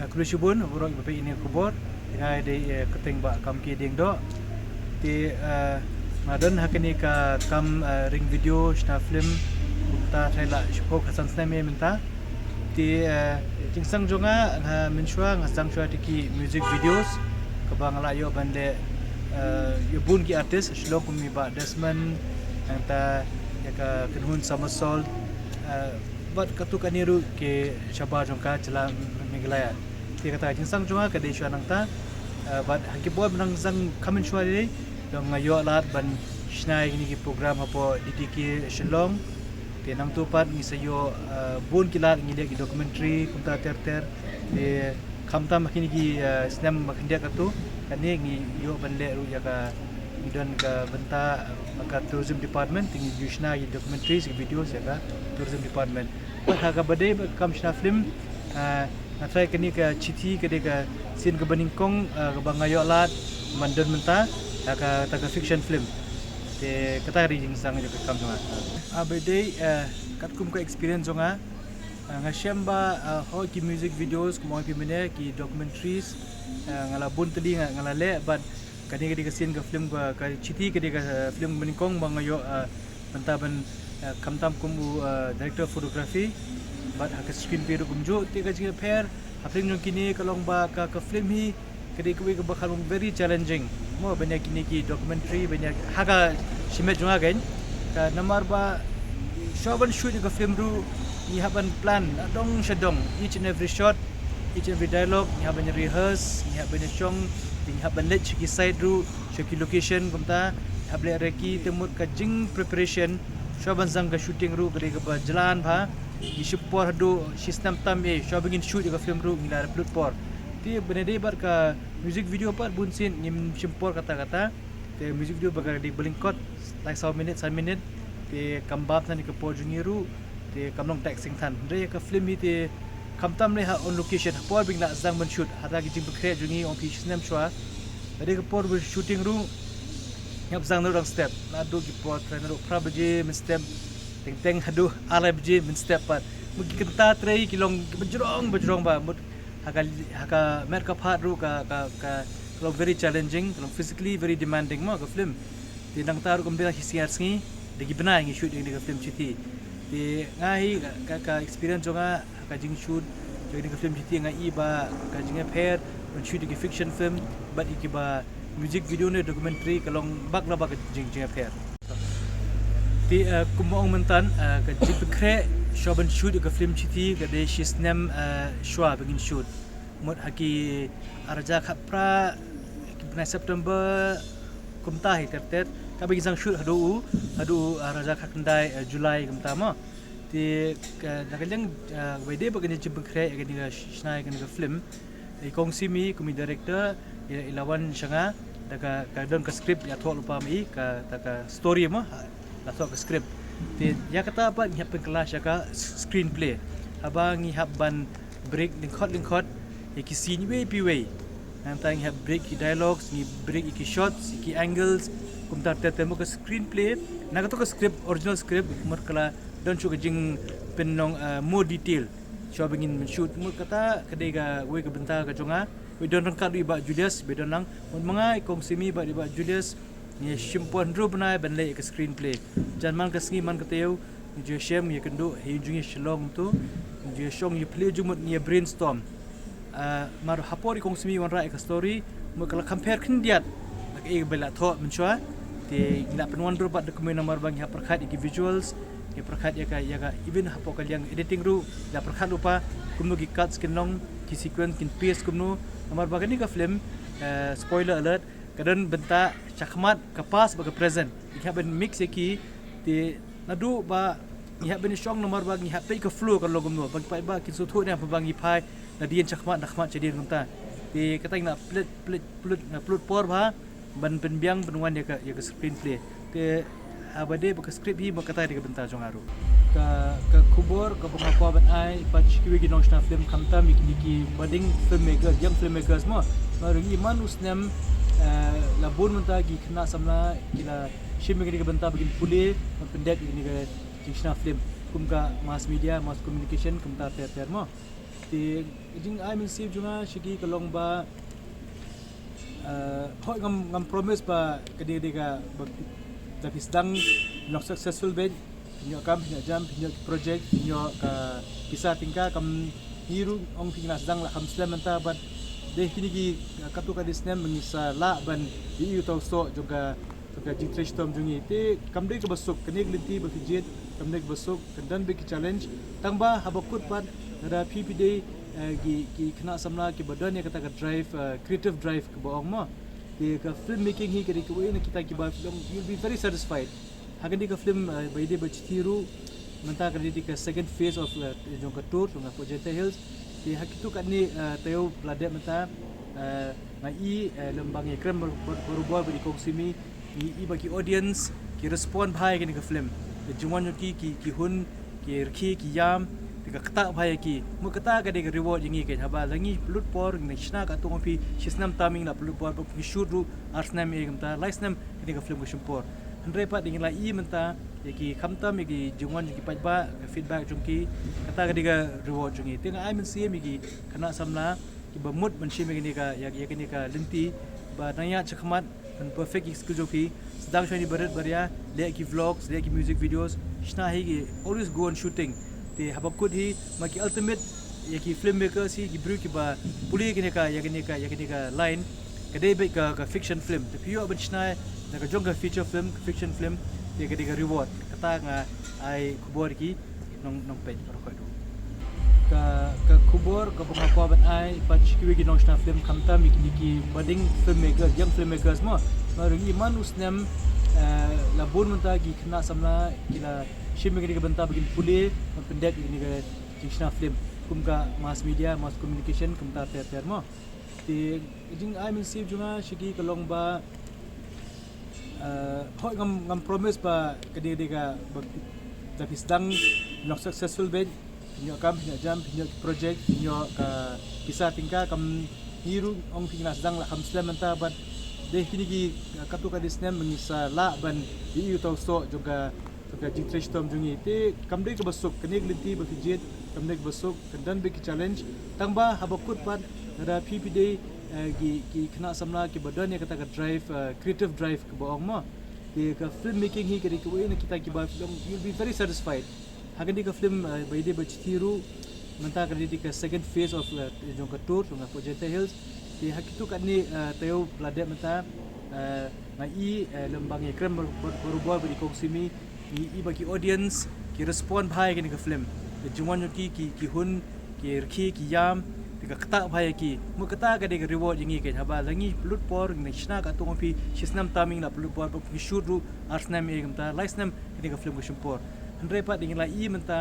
Kulisubun buruk bapak ini kubur dengan di keting bak Kamki Diengdoh di madon hakini ka kam ring video shna film ta thela shpo khasan sname minta di jingsang jonga minshwa ngasang shwa tiki music videos ka bangala yo bande yubun ki artist shlong kumi ba Desmond yang ta ya ka pynhun somersault bat katu kaniru ke shabar jongka cela menglaya dia kata jingsang jonga ka de shwa nang ta bat hakibo benang sang kamen shwa de dong ngayo lat ban shnai ni ki program apo didiki shlong te nang tu pat ni sayo bun kilat ngi ki documentary kunta ter de kamta makini ki snam makindia katu kani ngi yo bande ru ya ka idon ka benta maka tourism department tingi yushna ki documentaries ki videos ya ka tourism department pat ha ka bade kam shna film na try kani ka chithi kade ka sin ka baningkong ka bangayo lat mandon menta ka ta fiction film te kata ri jing sang je kam jonga abede kat kum ka experience jonga ngashamba ho ki music videos ko ki mene ki documentaries ngala bun tadi ngala le but kani ka scene ka film ka chiti ka film baningkong bangayo menta ban kamtam kum director photography but ha screen play kum jo te ka jing pair apling jong kini kalong ba ka film hi kadi kuwi ka bakal very challenging mo banyak kini ki documentary banyak haga shimet junga kan ka namar ba shoban shoot ka film ru ni haban plan dong shadong each and every shot each and every dialogue ni haban rehearse ni haban song ni haban let ki side ru ki location kumta hable reki temut ka jing preparation shoban zang ka shooting ru kadi ka jalan bha ki support do system tam e shobingin shoot ka film ru ngila upload por ti benede bar ka music video par bunsin ngim chimpor kata-kata te music video bagar di belingkot like 1 minute te kambab tani ke por jungiru te kamlong taxing than re ka film hi te kamtam ne ha on location por bingla zang ban shoot hata ki jing bkre jungi on pi snem shwa re ka por shooting ru ngap zang no step na do ki por trainer prabaje min step teng hadu alabje min step pat mugi kenta trei kilong bajrong ba haka merka phat ru ka kalau very challenging kalau physically very demanding mo ka film ti nang taru kum bila hisiar sngi degi bena ngi shoot degi ka film chiti ti ngai ka experience jonga ka jing shoot degi ka film chiti ngai ba ka jing pair when shoot degi fiction film but ikiba music video ne documentary kalong bakla ba ka jing pair ti kumong mentan ka jing kre shoban shoot ka film chiti ka de shisnem shwa begin shoot mot haki arja khapra na September kumta hi ter ka begin sang shoot hadu arja khakndai July kumta ma ti nakalang wede begin jib kre ka ni shnai ka film i kong simi kumi director ilawan shanga daga ka don ka script ya thol pa mi ka story ma la thol ka script ti ya kata apa ni hap kelas ya ka screenplay abang ni hap ban break lingkot ki scene way antang hap break ki dialogues ni break ki shots ki angles kum tar temo ka screenplay na ka to ka script original script mur kala don chu ka jing penong more detail so bangin shoot mur kata kadega we ka benta ka jonga we don rangka di ba Julius be don nang mga ikong simi ba di ba Julius ni shimpon ru bnai ban le ka screenplay jan man ka sngi man ka teu ni je shem ye kendo he jungi shlong tu je shong ye play jumut ni brainstorm mar hapori kong simi wan ra ka story mo kala compare khindiat nak e bela tho menchwa te ngila penwan ru ba dokumen nomor bang ya perkhat ki visuals ye perkhat ya ka even hapo ka yang editing ru da perkhat lupa kumno ki cuts kinong ki sequence kin pace kumno nomor bang ni ka film spoiler alert kadon benta chakmat kapas baga present iha ben mix ki ti nadu ba iha ben shong nomor ba iha pe ka flow kan logum no bagi pai ba kin su thu ne bangi pai nadien chakmat nakmat jadi ngunta ti kata na plot por ba ban penbiang penwan ya ka screenplay te abade ba ka script hi ba kata de benta jong aru ka kubur ka bangapa ban ai pa chkiwi ginong shna film kamta mikniki budding filmmakers young filmmakers mo maru iman usnem labun menta gi kena samna kila shim gi benta begin pule pendek ini ke jingshna film kumka mass media mass communication kumta ter mo ti jing ai mynsien junga shigi kalong ba hoi ngam promise ba kadi diga tapi sedang nok successful ben pinyo kam pinyo jam pinyo project pinyo ka bisa tingka kam hiru ong pingna sedang la kam slam menta bat de kini gi katu ka disnem mengisa la ban iu tau so juga jing trash tom jungi te kam de ka basuk kini glinti ba kijit kam de basuk kendan be ki challenge tangba habakut pat ada PPD ki kena samla ki badan ya kata ka drive creative drive ke baong ma di ka film making hi kadi ko ina kita ki ba film you'll be very satisfied hagan di ka film by de bachtiru menta kadi di ka second phase of jong ka tour jong ka Wyrta hills di hakitu kan ni tayo blade menta ngai lembang ye krem berubah bagi kongsimi i bagi audience ki respond bhai kini ka film jungwan ki hun ki rki ki yam tiga kata bhai ki mu kata ka de reward jingi ke haba langi plut por nishna ka tong pi shisnam taming la plut por ki shoot ru arsnam e gamta licenam kini ka film ko chimpor andre pa dingin la i menta ki khamtam ki jungwan ki pajba feedback jungki kata ka de reward jungi tinga ai mynsien ki kana samla ki bamut manshi me kini ka ya kini ka linti ba naya chakmat and perfect skill joki sedang shani barat baria le ki vlogs le ki music videos shna hi ki always go on shooting ti habakut hi maki ultimate ya ki filmmaker si ki bru ki ba puli kini ka ya kini ka line kadai be ka fiction film ti pio ban shna na ka jong ka feature film fiction film ti ka reward kata nga ai kubor ki nong page para ko ka kubor ka bunga ko ban ai pat kiwi ki nong shna film kamta mi ki budding filmmaker young filmmakers mo marung iman usnem labun menta ki kena samla kila shim ni ka benta begin puli pendek ni ka jingshna film kumka mass media mass communication kumta ter mo ti jing ai mynsien junga shigi kalong ba hoi ngam promise ba kadi diga tapi sedang nok successful ben pinyo kam pinyo jam pinyo project pinyo ka bisa tingka kam hiru ong pingna sedang la kam slam menta bat de kini gi katu ka disnem mengisa la ban iu tau so juga jing trash tom jungi te kam de ka basuk kini glinti ba kijit kam de basuk kendan be ki challenge tangba habakut pat ada PPD ki kena samla ki badan ya kata ka drive creative drive ke baong ma di ka film making hi kadi ko ina kita ki ba film you'll be very satisfied hagan di ka film by de bachtiru menta kadi di ka second phase of jong ka tour jong ka Wyrta hills di hakitu kan ni tayo blade menta ngai lembang ye krem berubah bagi kongsimi i bagi audience ki respond bhai kini ka film jungwan ki hun ki rki ki yam tiga kata bhai ki mu kata ka de reward jingi ke haba langi plut por nishna ka tong pi shisnam taming la plut por ki shoot ru arsnam e gamta licenam kini ka film ko chimpor andre pa dingin la i menta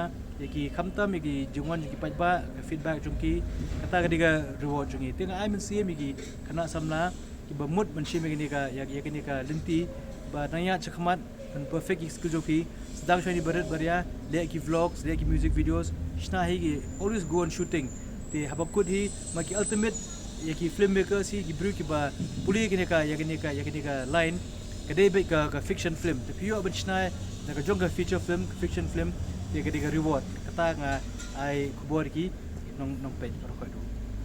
ki khamtam ki jungwan ki pajba feedback jungki kata ka de reward jungi tinga ai mynsien ki kana samla ki bamut manshi me kini ka ya kini ka linti ba naya chakmat and perfect skill joki sedang shani barat baria le ki vlogs le ki music videos shna hi ki always go on shooting ti habakut hi maki ultimate ya ki filmmaker si ki bru ki ba puli kini ka ya kini ka line kadai be ka fiction film ti pio ban shna na ka jong ka feature film fiction film ti ka reward kata nga ai kubor ki nong page para ko